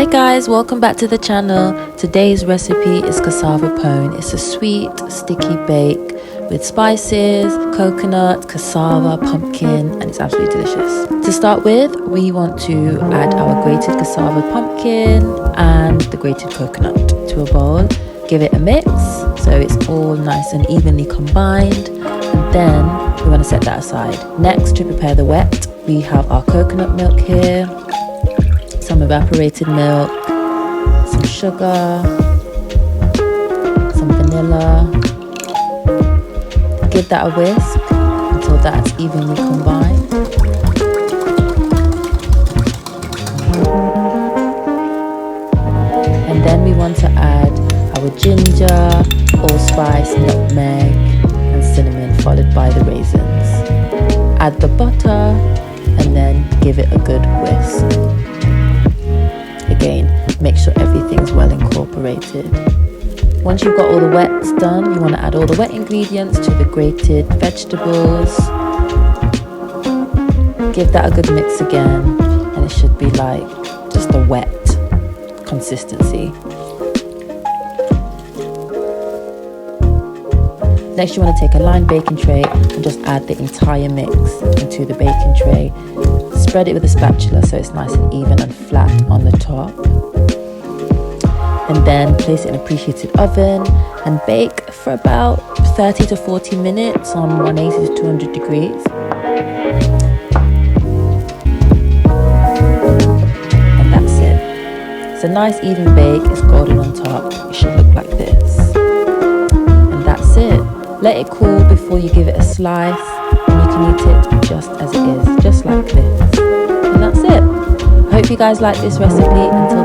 Hi guys, welcome back to the channel. Today's recipe is cassava pone. It's a sweet, sticky bake with spices, coconut, cassava, pumpkin, and it's absolutely delicious. To start with, we want to add our grated cassava, pumpkin, and the grated coconut to a bowl. Give it a mix so it's all nice and evenly combined, and then we want to set that aside. Next, to prepare the wet, we have our coconut milk here, some evaporated milk, some sugar, some vanilla. Give that a whisk until that's evenly combined. And then we want to add our ginger, allspice, nutmeg, and cinnamon, followed by the raisins. Add the butter and then give it a good whisk. Again, make sure everything's well incorporated. Once you've got all the wets done, you want to add all the wet ingredients to the grated vegetables. Give that a good mix again, and it should be like just a wet consistency. Next, you want to take a lined baking tray and just add the entire mix into the baking tray. Spread it with a spatula so it's nice and even and flat on the top. And then place it in a preheated oven and bake for about 30 to 40 minutes on 180 to 200 degrees. And that's it. It's a nice even bake, it's golden on top. It should look like this. And that's it. Let it cool before you give it a slice, and you can eat it just as it is, just like this. And that's it. I hope you guys like this recipe. Until